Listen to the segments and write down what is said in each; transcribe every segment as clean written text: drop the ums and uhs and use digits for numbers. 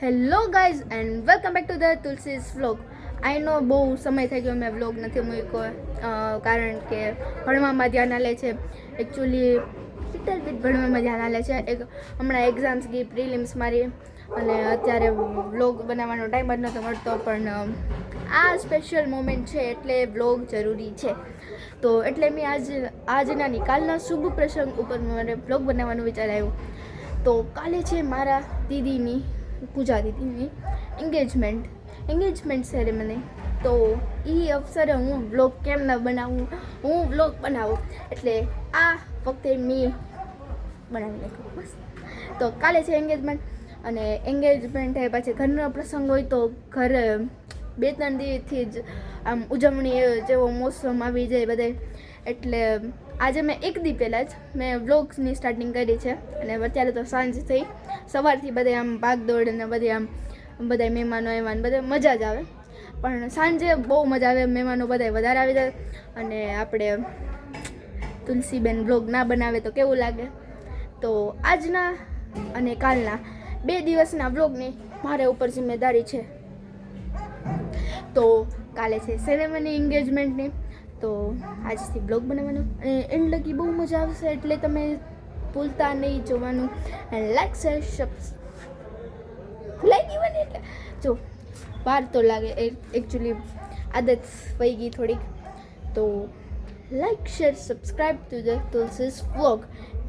Hello guys and welcome back to the Tulsi's vlog. I know બહુ સમય થઈ ગયો મેં વ્લોગ નથી મૂક્યો કારણ કે ભણવામાં ધ્યાન આલે છે. એકચ્યુઅલી લિટલ બીટ ભણવામાં ધ્યાન આલે છે. હમણાં એક્ઝામ્સ ગઈ, પ્રિલિમ્સ મારી, અને અત્યારે વ્લોગ બનાવવાનો ટાઈમ જ નહોતો મળતો. પણ આ સ્પેશિયલ મોમેન્ટ છે એટલે વ્લોગ જરૂરી છે. તો એટલે મેં આજના કાલના શુભ પ્રસંગ ઉપર મારે વ્લોગ બનાવવાનો વિચાર આવ્યો. તો કાલે છે મારા દીદીની, પૂજા દીદીની એન્ગેજમેન્ટ સેરેમની. તો એ અવસરે હું વ્લોગ કેમ ન બનાવું, હું વ્લોગ બનાવું એટલે આ વખતે મેં બનાવી નાખ્યું બસ. તો કાલે છે એન્ગેજમેન્ટ, અને એન્ગેજમેન્ટ એ પછી ઘરનો પ્રસંગ હોય તો ઘરે 2-3 દિવસથી જ આમ ઉજવણી જેવો મોસમ આવી જાય બધે. એટલે આજે મેં એક દી પહેલાં જ મેં વ્લોગ્સની સ્ટાર્ટિંગ કરી છે. અને અત્યારે તો સાંજ થઈ, સવારથી બધે આમ ભાગદોડ અને બધે આમ બધા મહેમાનો આવ્યા ને બધે મજા જ આવે. પણ સાંજે બહુ મજા આવે, મહેમાનો બધા વધારે આવી જાય. અને આપણે તુલસીબેન વ્લોગ ના બનાવે તો કેવું લાગે. તો આજના અને કાલના 2 દિવસના વ્લોગની મારા ઉપર જિમ્મેદારી છે. તો કાલે છે સેરેમની એન્ગેજમેન્ટની, તો આજથી બ્લોગ બનાવવાનો અને એન્ડ લગી બહુ મજા આવશે. એટલે તમે ભૂલતા નહીં જોવાનું. લાઈક શેર ભૂલાઈ ગઈ મને એટલે જો વાર તો લાગે, એકચ્યુઅલી આદત વહી ગઈ થોડીક. તો like share subscribe to the Tulsi's vlog.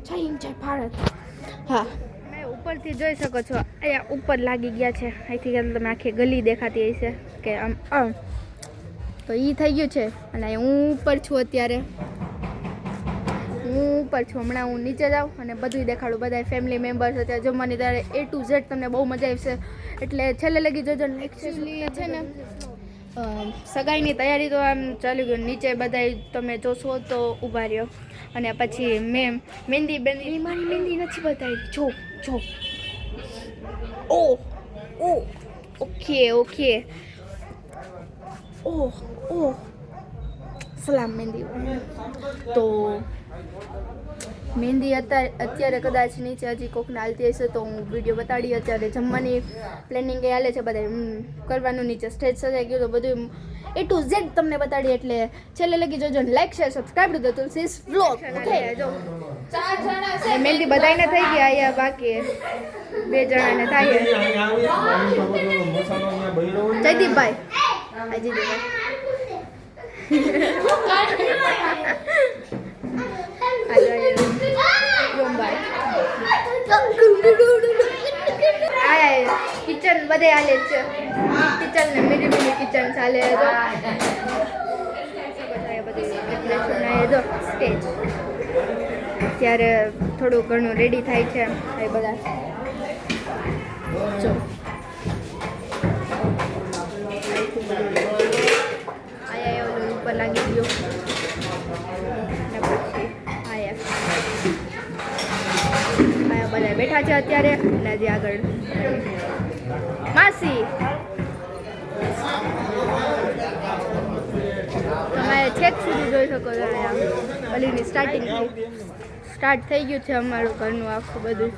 જય હિન્દ, જય ભારત. હા, તમે ઉપરથી જોઈ શકો છો, અહીંયા ઉપર લાગી ગયા છે. અહીંથી તમે આખી ગલી દેખાતી હશે કે આમ તો એ થઈ ગયું છે. અને હું ઉપર છું, અત્યારે હું ઉપર છું. હમણાં હું નીચે જાઉં અને બધું દેખાડું, બધા ફેમિલી મેમ્બર્સ અત્યારે જમવાની ત્યારે A to Z તમને બહુ મજા આવશે. એટલે છેલ્લે લગી જોજો. એકચ્યુઅલી છે ને સગાઈની તૈયારી તો આમ ચાલી ગયું. નીચે બધા તમે જોશો તો ઊભા રહ્યો. અને પછી મેં મહેંદી મારી મહેંદી નથી બતાવી. જો ઓકે ઓહ સલામ મહેંદી. તો મહેંદી અત્યારે કદાચ નીચે હજી કોકને હાલતી હશે તો હું વિડીયો બતાડી. અત્યારે જમવાની પ્લેનિંગ એ હાલે છે, બધા કરવાનું. નીચે સ્ટેજ સજાઈ ગયું તો બધું A to Z તમને બતાડી. એટલે છેલ્લે લગી જોજો. Like share subscribe to the Tulsi's vlog. Okay, જો 4 જણા છે. મહેંદી બધાયને થઈ ગયા, અહીંયા બાકી 2 જણાને થાય. જયદીપભાઈ કિચન બધે હાલે છે. કિચન ને મિની કિચન ચાલે જો સ્ટેજ. ત્યારે થોડું ઘણું રેડી થાય છે એ બધા. જો આયા ઓલું ઉપર લાગી ગયો. ને પછી આયા બધા બેઠા છે અત્યારે. અને હજી આગળ માસી તમે છેક સુધી જોઈ શકો છો. અહીંયા ઓલીની સ્ટાર્ટ થઈ ગયું છે અમારું ઘરનું આખું બધું.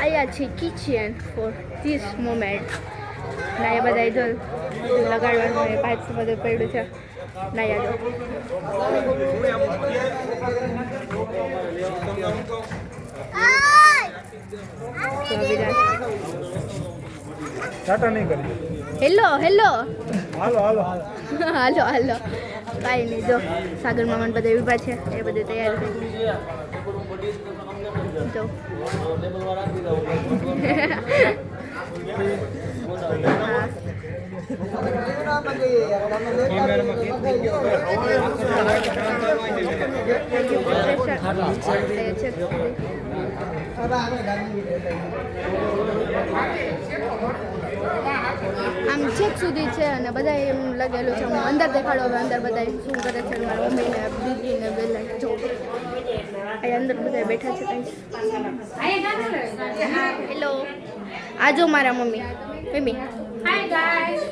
આયા છે કિચન ફોર ધીસ મોમેન્ટ. ના એ બધા જો લગાડવાનું એ પાછું બધું પડ્યું છે. ના યાદ હેલો કાંઈ નહીં. જો સાગર મામા બધા ઊભા છે, એ બધું તૈયાર થઈ જો આમ છેક સુધી છે. અને બધા એમ લગેલું છે. હું અંદર દેખાડો હવે અંદર બધા શું કરે છે. મારા મમ્મીને દીદીને બેલા જો અહીં અંદર બધા બેઠા છે. હેલો, આ જો મારા મમ્મી. Hi guys.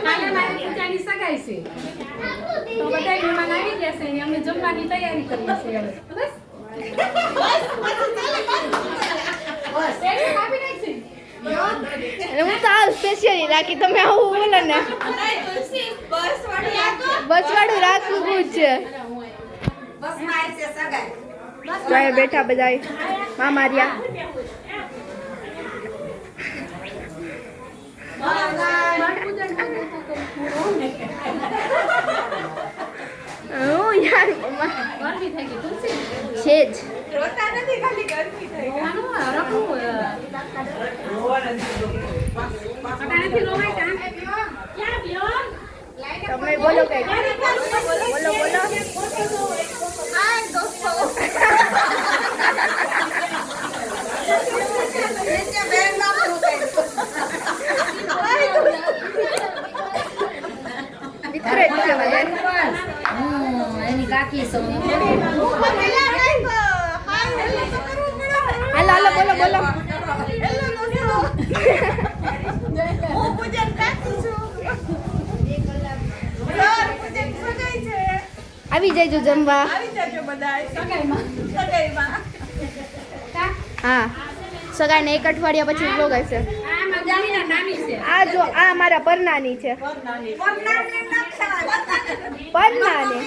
કાલે મારી પૂજાની સગાઈ છે તો બધા મહેમાન આવી ગયા છે ને અમે જમવાની તૈયારી કરીએ છીએ. બસ બસ બસ તમારું સ્પેશિયલી રાખી તમે આવું બોલો ને બસ વાળું રાખવું જ છે ત્યાં બેઠા બધા મામારિયા યાર ગરમી થઈ ગઈ તુલસી છે જ અટાણેથી રોવાય કાં? ક્યાં પિયોન? તમે બોલો કઈ બોલો બોલો મિત્ર જ છે બધા એની કાકી છો હાલો હાલો બોલો બોલો આવી જજો જમવા હા સગાઈને એક અઠવાડિયા પછી વ્લોગ આવશે આ મજાની નાની છે આ જો આ મારા પરનાની છે પરનાની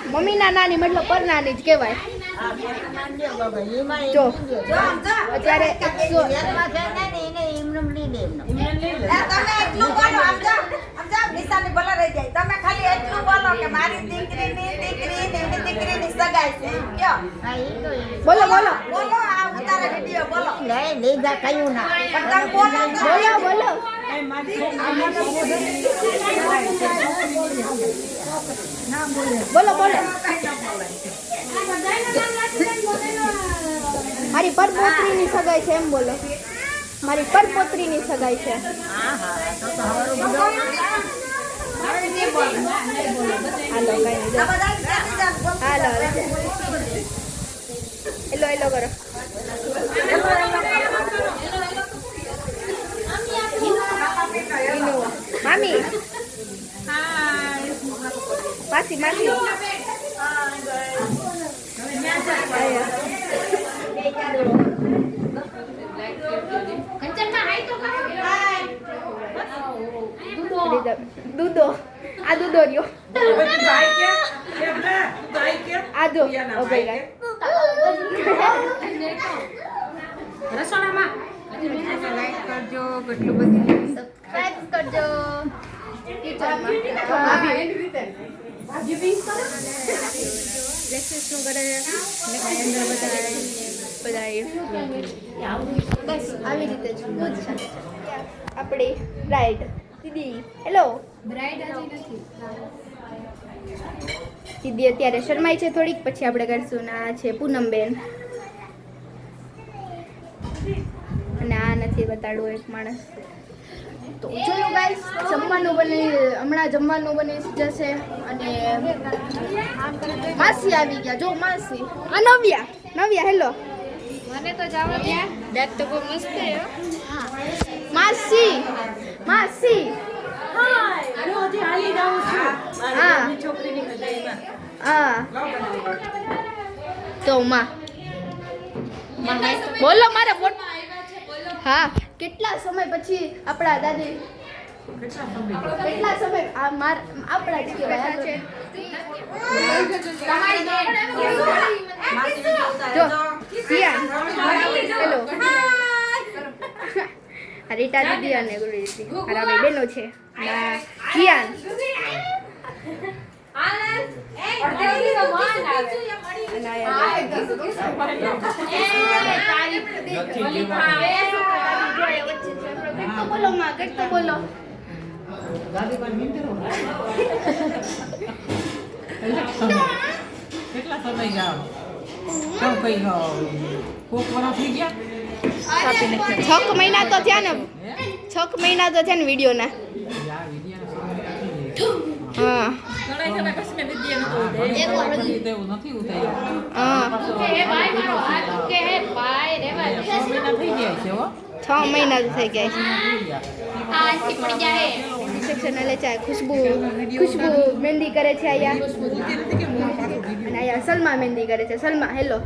મમ્મીના નાની મતલબ પરનાની જ કહેવાય જો અત્યારે બોલો બોલો બોલો બોલો બોલો બોલો મારી પરપોત્રીની સગાઈ છે એમ બોલો મારી પરપોત્રીની સગાઈ છે હાલો કઈ નહીં હાલો એલો એલો કરો મામી માસી માસી દૂધો આ દૂધો રહ્યો આ જો રસોડામાં સબસ્ક્રાઇબ કરજો શું કરે બસ આવી રીતે જ આપણી બ્રાઇડ દીદી હેલો બ્રાઇડ હજી નથી દીદી અત્યારે શરમાઈ છે થોડીક પછી આપણે કરશું ને આ છે પૂનમબેન અને આ નથી બતાડવું એક માણસ તો જોયું ગાઈસ જમવાનું બની હમણાં જમવાનું બની જશે અને માસી આવી ગયા જો માસી આ નવ્યા હેલો મને તો જાવ ત્યાં બેગ તો બહુ મસ્ત છે માસી માસી હા હા તો માં બોલો મારે હા કેટલા સમય પછી આપણા દાદી કેટલા સમય આપણા જ કહેવાય જો સિયાન હેલો રીટા દીદી અને ગુડી દીદી મારા બે બહેનો છે સિયાન બોલો માં કેટલું બોલો કેટલા સમય જાવ કેમ કઈ કોક વરા થઈ ગયા 6 મહિના તો થયા ને 6 મહિના તો થયા ને વિડીયોના યાર વિડિયો હા એવું નથી ઉતાર્યું હા હે ભાઈ મારો હાથ કે હે ભાઈ રેવા દે 6 મહિના થઈ ગયા છે હો 6 મહિના તો થઈ ગયા છે આ આંટી પડી જાય સેક્શન લે ચાય ખુશ્બુ મહેંદી કરે છે આયા અને આયા સલમા મહેંદી કરે છે સલમા હેલો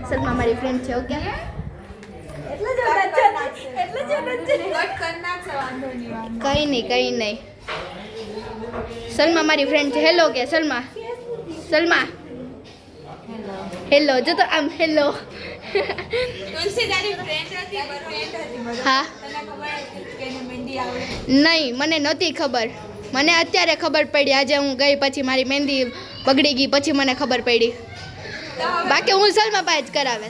સલમા મારી ફ્રેન્ડ છે ઓકે એટલે કઈ નહીં સલમા મારી ફ્રેન્ડ છે. હેલો કે સલમા હેલો જો તો આમ હેલો. હા નહીં મને નહોતી ખબર, મને અત્યારે ખબર પડી. આજે હું ગઈ પછી મારી મહેંદી બગડી ગઈ પછી મને ખબર પડી. બાકી હું સલમા પાસે જ કરાવે.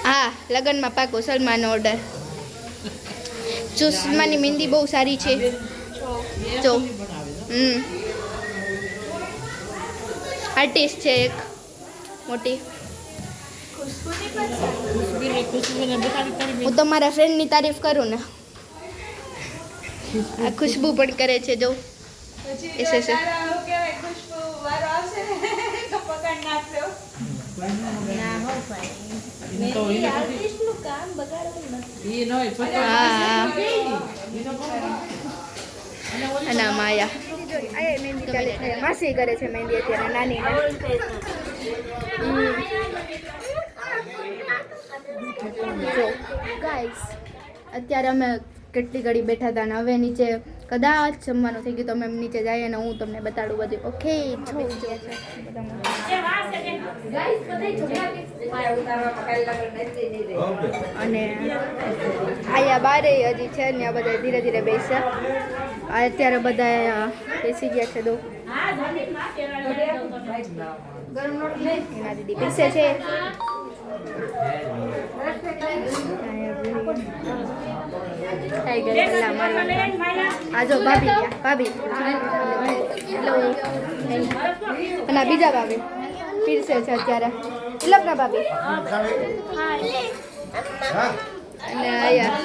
હા લગ્નમાં પાકો સલમાનો ઓર્ડર. ચુસ્માની મહેંદી બહુ સારી છે. જો આર્ટિસ્ટ છે એક મોટી. હું તો મારા ફ્રેન્ડની તારીફ કરું ને. આ ખુશ્બુ પણ કરે છે જો. એસે છે અને માયા માસી કરે છે મહેંદી અત્યારે નાની જો ગાઈસ અત્યારે અમે કેટલી ઘડી બેઠા હતા ને હવે નીચે કદાચ જમવાનું થઈ ગયું તો અમે નીચે જઈએ અને હું તમને બતાડું બધું. ઓકે અને આયા બારે હજી છે ને આ બધા ધીરે ધીરે બેસ્યા. અત્યારે બધા બેસી ગયા છે. એના દીદી બેસે છે. આ જો ભાભી હેલો. અને આ બીજા ભાભી પીરસે છે અત્યારે. લગ્ન ભાભી અને આયા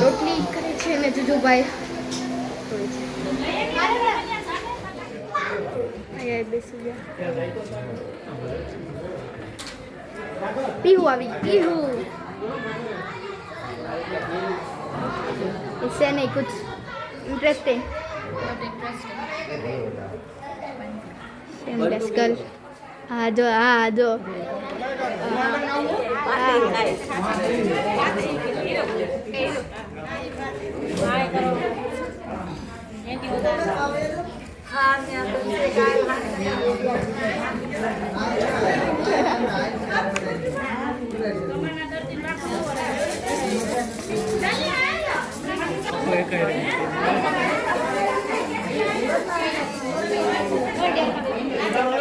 રોટલી કરે છે ને જુજુભાઈ બેસી ગયા. પીહુ આવી પીહુ इससे नहीं कुछ इंटरेस्टिंग shameless girl. हाँ जो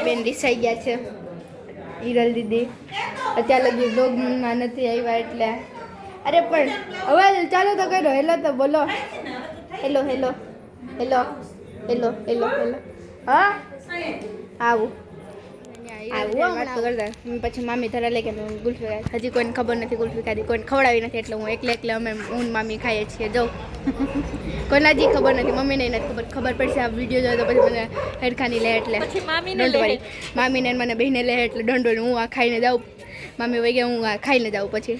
બેન રિસાઈ ગયા છે હિરલ દીદી. અત્યારે લગી બ્લોગમાં નથી આવ્યા એટલે. અરે પણ અવાજ ચાલુ તો કરો. હેલો તો બોલો. Hello hello hello hello hello hello. હા આવું વાત તો કરતા પછી મામી ધરા લે કે ગુલ્ફી ખાય. હજી કોઈને ખબર નથી ગુલ્ફી ખાધી, કોઈને ખવડાવી નથી એટલે હું એકલે અમે હું મામી ખાઈએ છીએ. જો કોઈને હજી ખબર નથી, મમ્મીને નથી ખબર. ખબર પડશે આ વિડીયો જોયો તો પછી મને હેડખાની લે એટલે મામીને મને બહેને લે એટલે દંડો. હું આ ખાઈને જાઉં, મામી વહી ગયા, હું આ ખાઈને જાઉં. પછી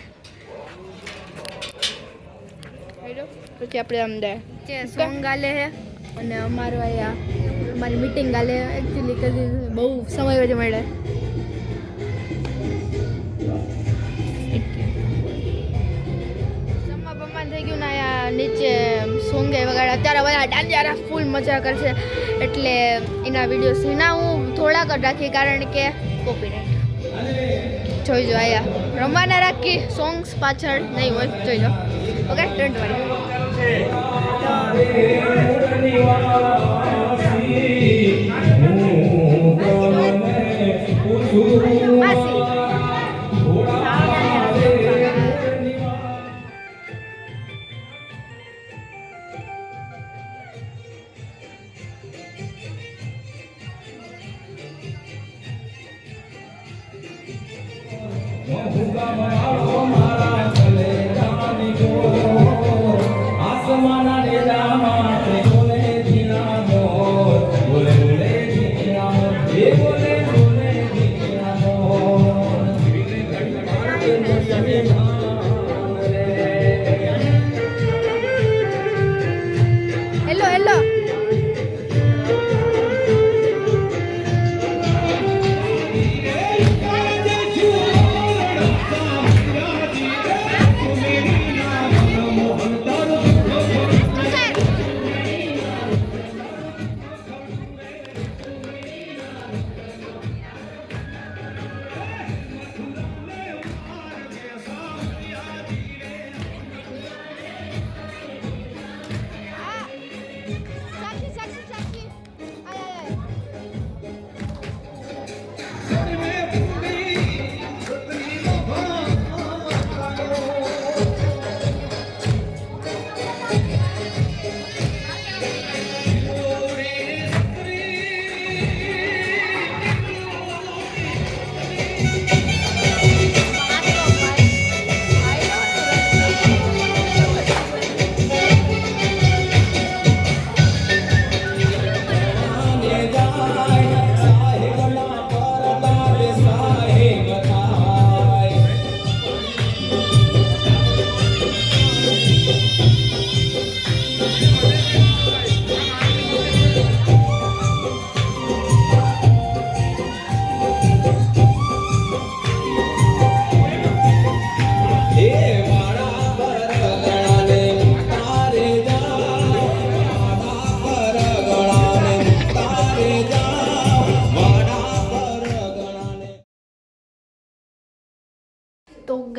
આપણે અમદાવાદ સોંગ ગાલે હે અને અમારો અહીંયા અમારી મીટિંગ ગાલે. એકચ્યુઅલી કદી બહુ સમય વચ્ચે મળે. જમવા બમવા થઈ ગયું ને અહીંયા નીચે સોંગે વગાડે. અત્યારે બધા ડાંડિયા ફૂલ મજા કરશે એટલે એના વિડીયોઝ એના હું થોડાક જ રાખી કારણ કે કોપીરાઇટ. જોઈ જો અહીંયા રમવાના રાખી સોંગ્સ પાછળ નહીં હોય. જોઈ લો. Okay don't worry.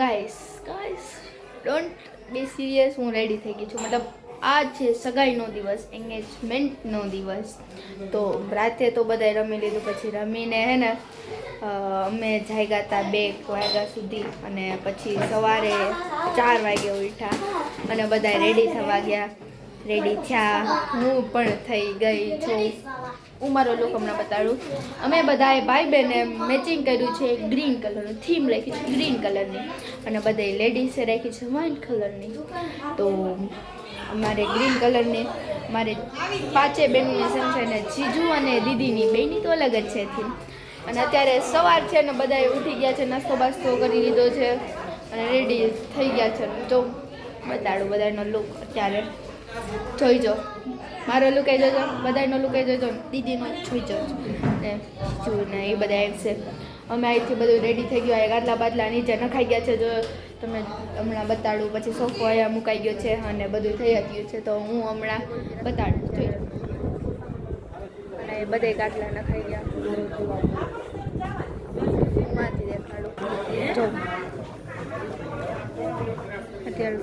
Guys don't be serious, હું રેડી થઈ ગઈ છું. મતલબ આ છે સગાઈનો દિવસ, એંગેજમેન્ટનો દિવસ. તો રાતે તો બધાએ રમી લીધું, પછી રમીને હે ને અમે જાગ્યા હતા 2 વાગ્યા સુધી, અને પછી સવારે 4 વાગે ઉઠ્યા અને બધા રેડી થવા ગયા. રેડી થયા, હું પણ થઈ ગઈ છું. હું મારો લુક હમણાં બતાડું. અમે બધાએ ભાઈ બહેને મેચિંગ કર્યું છે, ગ્રીન કલરનું થીમ રાખી છે, ગ્રીન કલરની, અને બધાએ લેડીઝે રાખી છે વ્હાઇટ કલરની. તો અમારે ગ્રીન કલરની, મારે 5 બહેનોની સેમ છે, અને જીજુ અને દીદીની બેની તો અલગ જ છે થીમ. અને અત્યારે સવાર છે ને બધાએ ઉઠી ગયા છે, નાસ્તો બાસ્તો કરી લીધો છે અને રેડી થઈ ગયા છે. તો બતાડું બધાનો લુક અત્યારે જોઈજો. મારો લુક આવી જજો, બધાનો લુક આવી જજો, દીદીનો જોઈ જજો ને જીજુ ને એ બધા આવશે. અમે અહીંથી બધું રેડી થઈ ગયું. ગાદલા બાદલા નીચે નખાઈ ગયા છે, જો તમે હમણાં બતાડું. પછી સોફો અહીંયા મુકાઈ ગયો છે અને બધું થઈ ગયું છે, તો હું હમણાં બતાડું જોઈ. અને બધે ગાદલા નખાઈ ગયા. માંથી દેખાડું જો અત્યારે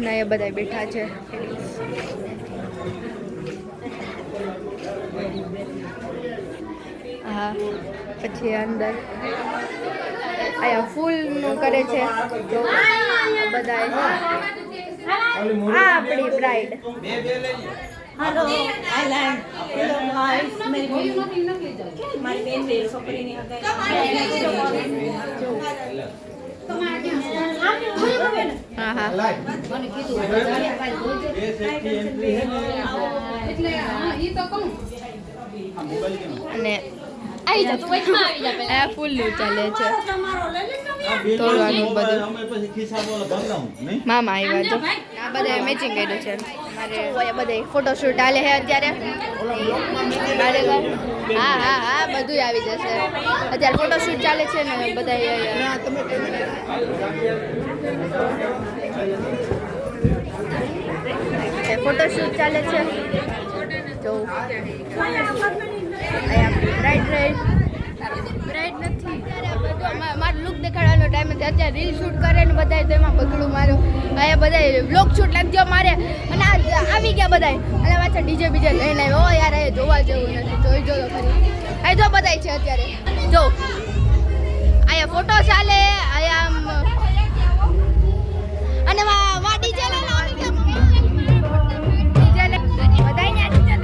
ના એ બધા બેઠા છે. હા, પછી અંદર અહીંયા ફૂલનું કરે છે. તો બધા આપણી bride. Hello island hello guys मेरी बेन मेरी छोकरीની હા હા મને કીધું એટલે હા ઈ તો કહું. અને આવી જા તું આવી જા. આ ફૂલનું ચાલે છે, તોડવાનું બધું. મામા આવ્યા જો. આ બધા મેચિંગ કર્યું છે. મારે બધા ફોટોશૂટ હાલે છે અત્યારે. હા હા હા બધું આવી જશે. અત્યારે ફોટોશૂટ ચાલે છે ને બધા ફોટોશૂટ ચાલે છે. તો બ્રાઇડ નથી મારું લુક દેખાડવાનો ટાઈમ નથી. અત્યારે રીલ શૂટ કરે ને બધા, તો એમાં બગડું મારું. અહીંયા બધા બ્લોગ શૂટ લાગજો મારે. અને આવી ગયા બધા, અને પાછા ડીજે બીજે લઈને આવ્યો. ઓ યાર એ જોવા જેવું નથી, જોઈ જો ખરી. અહીં જો બધા છે અત્યારે જો. અહીંયા ફોટો ચાલે, અહીંયા અને ડીજે લઈને આવી ગયા. ડીજે લઈને બધા ડીજે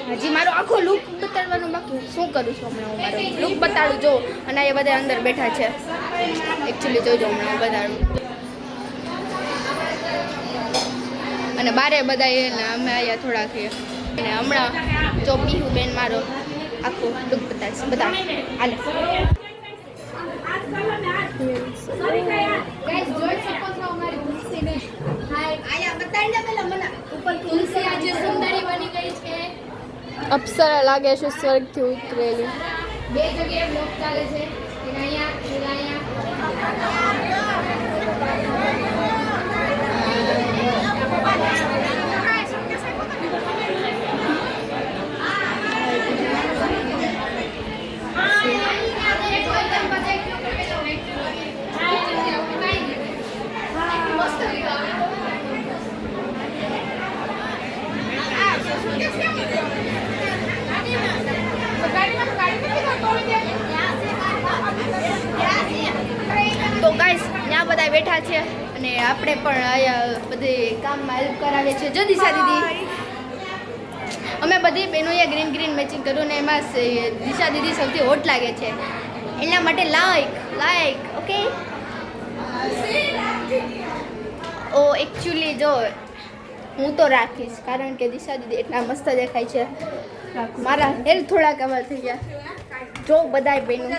હજી મારો આખો લુક બતાડવાનો બાકી. શું કરું છું હમણાં હું મારો લુક બતાડું જો. અને એ બધા અંદર બેઠા છે. એકચ્યુઅલી જોજો હમણાં હું બતાડું. અને બારે બધા એને અમે અહીંયા થોડા છીએ. અને હમણાં જો પીહુ બેન મારો આખો લુક બતાડશે. બધા હાલે અપ્સરા લાગે છે સ્વર્ગથી ઉતરેલી. બે જગ્યાએ બ્લોક ચાલે છે. તો ગાઈસ ત્યાં બધા બેઠા છે અને આપણે પણ અહીંયા બધે કામમાં હેલ્પ કરાવે છે. જો દિશા દીદી અમે બધી બહેનોએ ગ્રીન ગ્રીન મેચિંગ કર્યું ને એમાં દિશા દીદી સૌથી હોટ લાગે છે એના માટે લાઈક ઓકે. ઓ એકચ્યુઅલી જો હું તો રાખીશ કારણ કે દિશા દીદી એટલા મસ્ત દેખાય છે. મારા હેર થોડા કવર થઈ ગયા. જો બધાય બહેનો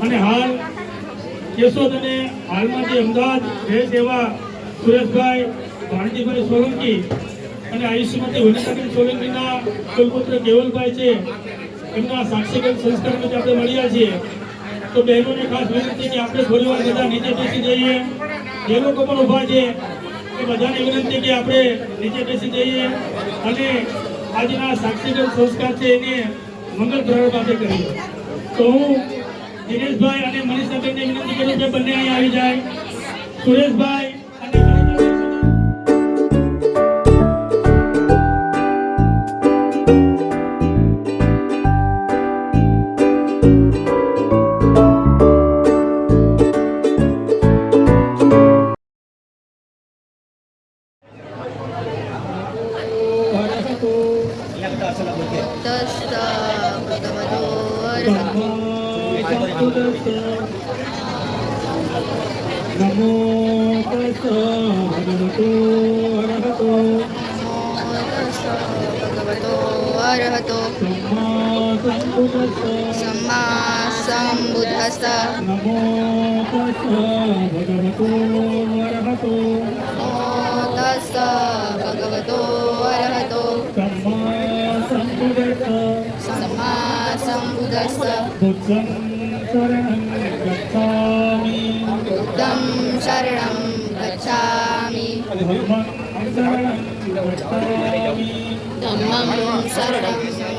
અને હાલ કેશોદ અને હાલમાં જે અમદાવાદ રહે છે એવા સુરેશભાઈ ભાણજીભાઈ સોલંકી અને આયુષ્યમતી વનિતાબેન સોલંકીના કુલપુત્ર કેવલભાઈ છે એમના સાક્ષીગત સંસ્કારમાં આપણે મળ્યા છીએ. તો બહેનોને ખાસ વિનંતી કે આપણે થોડી વાર બધા નીચે બેસી જઈએ. જે લોકો પણ ઊભા છે એ બધાને વિનંતી કે આપણે નીચે બેસી જઈએ અને આજના સાક્ષીગત સંસ્કાર છે એને મંગળ પ્રારંભ આપણે કરીએ. તો હું દિનેશભાઈ અને મનીષાબેનને વિનંતી કરું કે બંને અહીં આવી જાય. સુરેશભાઈ અને નમો તસ્સ ભગવતો અરહતો સમ્મા સંબુદ્ધસ્સ. નમો તસ્સ ભગવતો અરહતો સમ્મા સંબુદ્ધસ્સ. બુદ્ધં શરણં ગચ્છામિ. ધમ્મં શરણં ગચ્છામિ.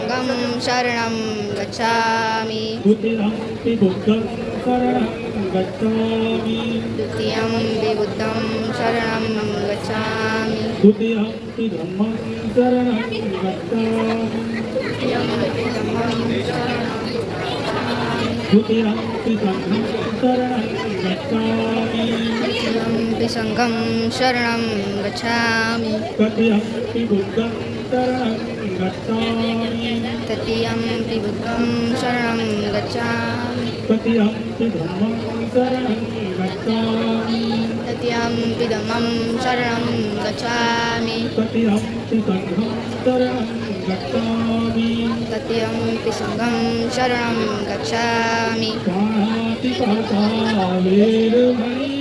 સંઘં શરણં ગચ્છામિ. દ્વિતીયંપि બુદ્ધં શરણં ગચ્છામિ. દ્વિતીયંપి ધમ્મં શરણં ગચ્છામિ. द्वितीयंपि संघं शरणं गच्छामि. संघं शरणं गच्छामि. तृतीयंपि बुद्धं शरणं गच्छामि. तृतीयंपि बुद्धं शरणं गच्छामि. तृतीयंपि धम्मं शरणं गच्छामि. तृतीयंपि धम्मं शरणं गच्छामि. तृतीयंपि संघं शरणं गच्छामि. तृतीयंपि संघं शरणं गच्छामि. पाणातिपाता वेरमणि.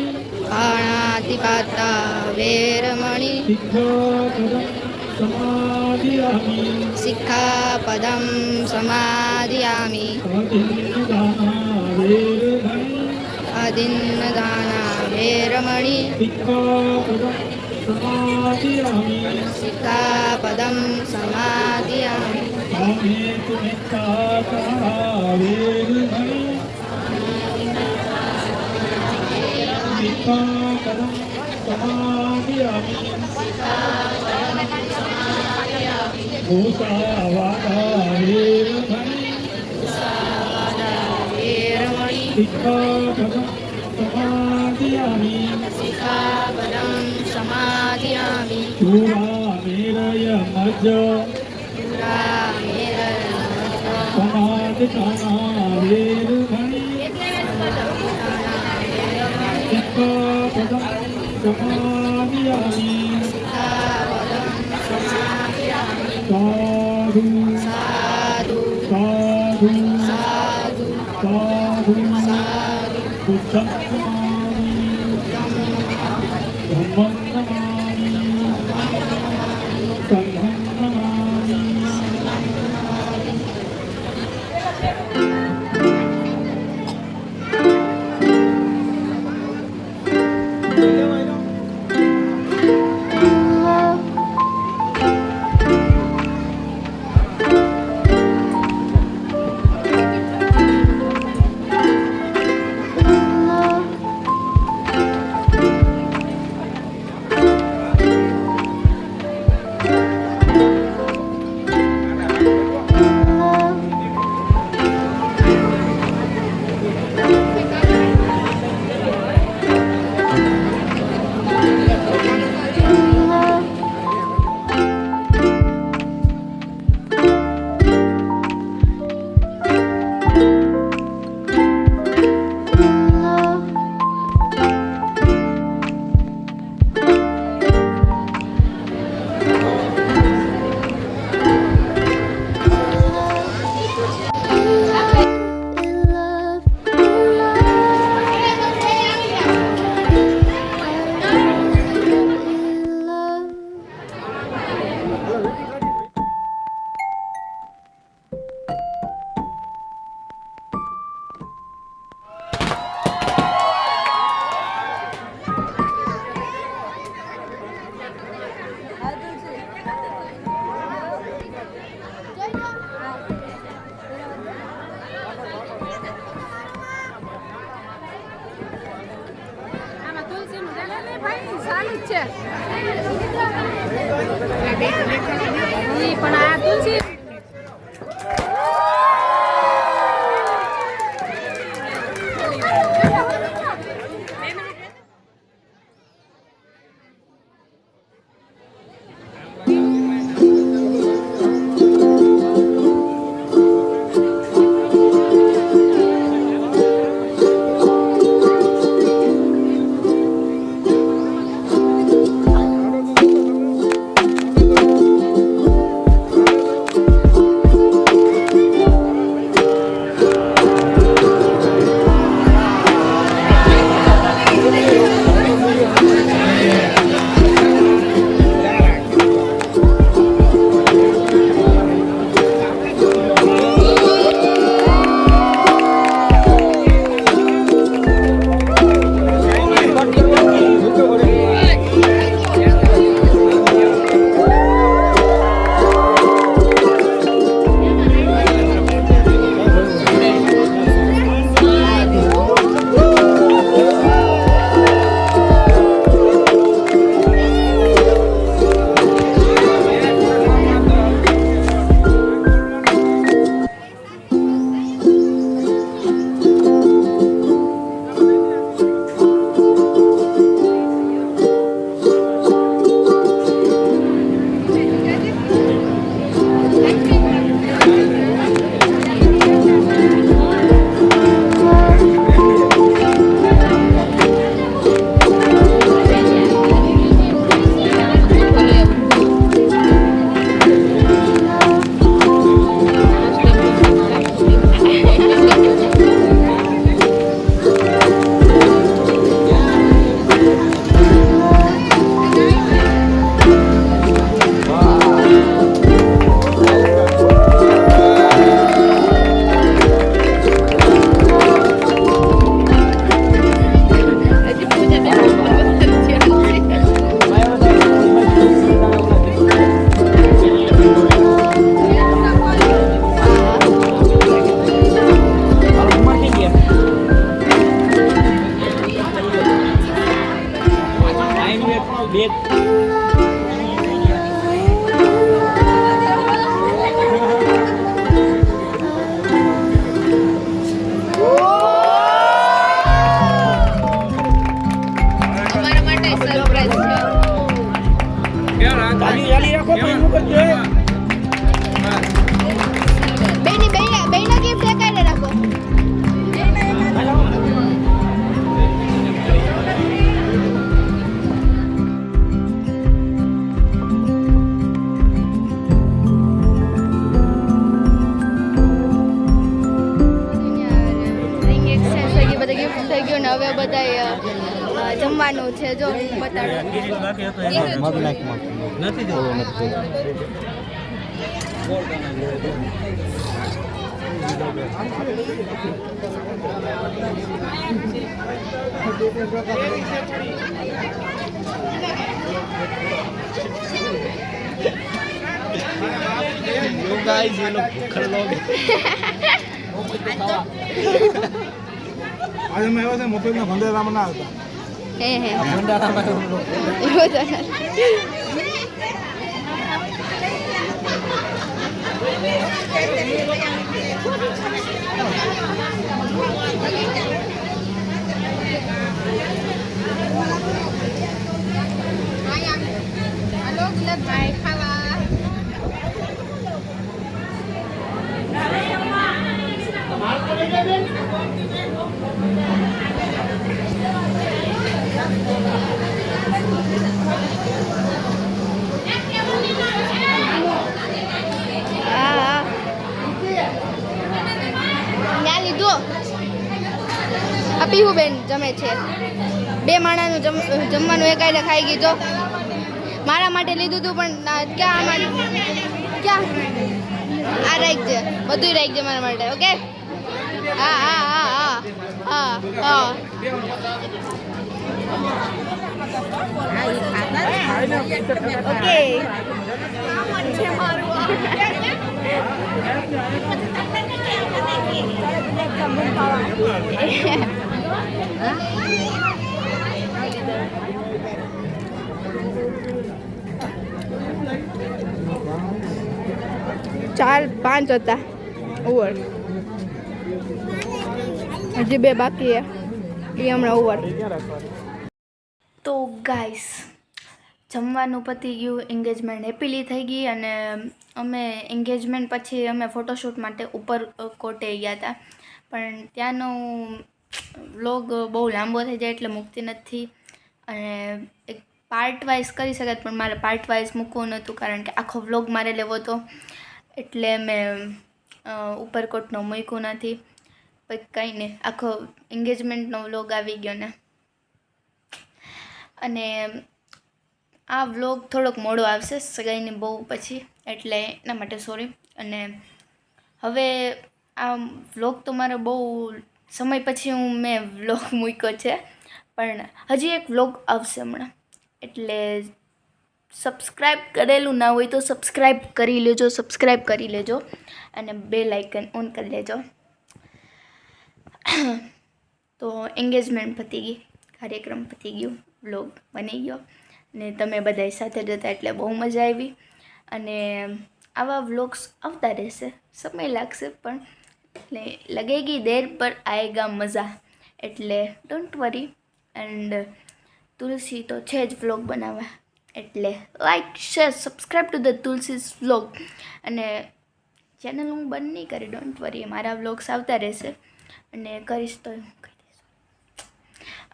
सिक्खापदं वेरमणि सिक्खापदं समादियामि सिक्खापदं समादियामि अदिन्नदाना वेरमणि सिक्खापदं समादियामि मुसावादा वेरमणि सिक्खापदं समादियामि सिक्खापदं समादियामि शूरामेरय मज्ज समादिताना वेरमणि सिक्खापदं समादियामि साधु साधु साधु साधु साधु साधु बुद्धं नमामि धम्मं नमामि संघं नमामि આમાં તુલસીનું ઝાડ ને ભાઈ સારું જ છે ઈ પણ આ તુલસી અમારા માટે સરપ્રાઈઝ છે બેના ગિફ્ટ એકાડે રાખો. રિંગ એક્સચેન્જ થઈ ગઈ, બધા ગિફ્ટ થઈ ગયું ને હવે બધા જમવાનું છે. જો હું બતાડું. गाइस ये लोग भूखे लोग आज मैं આવ્યા છે મોકલના ભંડારામાં ના આવતા હે ભંડારામાં એવું તો પીહુબેન જમે છે. બે માણાનું જમવાનું એકાયદે ખાઈ ગઈ. જો મારા માટે લીધું હતું પણ ક્યાં આમાં ક્યાં આ રાખજે, બધું રાખજે મારા માટે. ઓકે હા હા હા હા હા હા ઓકે. ચાર પાંચ હતા ઓવર, હજી બે બાકી એ હમણાં ઓવર. તો ગાઈસ જમવાનું પતી ગયું, એન્ગેજમેન્ટ હેપીલી થઈ ગઈ અને અમે એન્ગેજમેન્ટ પછી અમે ફોટોશૂટ માટે ઉપર કોટે ગયા હતા, પણ ત્યાંનો વ્લોગ બહુ લાંબો થઈ જાય એટલે મૂકતી નથી. અને એક પાર્ટ વાઇઝ કરી શકાય પણ મારે પાર્ટ વાઇઝ મૂકવું નહોતું કારણ કે આખો વ્લોગ મારે લેવો હતો, એટલે મેં ઉપરકોટનો મૂક્યું નથી. પછી કંઈ નહીં, આખો એન્ગેજમેન્ટનો વ્લોગ આવી ગયો ને. અને આ વ્લોગ થોડોક મોડો આવશે સગાઈની બહુ પછી, એટલે એના માટે સોરી. અને હવે આ વ્લોગ તો મારો બહુ સમય પછી મેં વ્લોગ મૂક્યો છે, પણ હજી એક વ્લોગ આવશે હમણાં, એટલે સબસ્ક્રાઈબ કરેલું ના હોય તો સબસ્ક્રાઈબ કરી લેજો અને બેલ આઇકન ઓન કરી લેજો. તો એન્ગેજમેન્ટ પતી ગઈ, કાર્યક્રમ પતી ગયું, વ્લોગ બની ગયો ને તમે બધા સાથે જતા એટલે બહુ મજા આવી. અને આવા વ્લોગ્સ આવતા રહેશે, સમય લાગશે પણ એટલે લગેગી દેર પર આએગા મઝા, એટલે ડોન્ટ વરી. એન્ડ તુલસી તો છે જ વ્લોગ બનાવવા, એટલે like share subscribe to the Tulsi's vlog. અને ચેનલ હું બંધ નહીં કરી, ડોન્ટ વરી, મારા વ્લોગ્સ આવતા રહેશે અને કરીશ તો કહી દઈશું.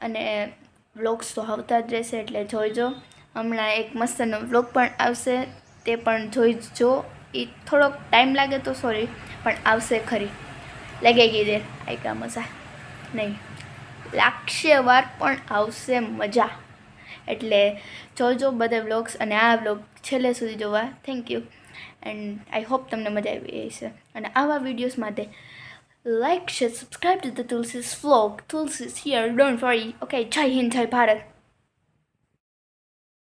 અને વ્લોગ્સ તો આવતા જ રહેશે એટલે જોઈજો. હમણાં એક મસ્તનો વ્લોગ પણ આવશે, તે પણ જોઈજો. એ થોડોક ટાઈમ લાગે તો સોરી, પણ આવશે ખરી. લગેગી દેર આયગા મજા, નહીં લાગશે વાર પણ આવશે મજા. એટલે જોજો બધા વ્લોગ્સ અને આ વ્લોગ છેલ્લે સુધી જોવા. Thank you and I hope તમને મજા આવી હશે. અને આવા વિડીયોઝ માટે like share subscribe to the Tulsi's vlog. Tulsi's here, don't worry. Okay, જય હિન્દ, જય ભારત.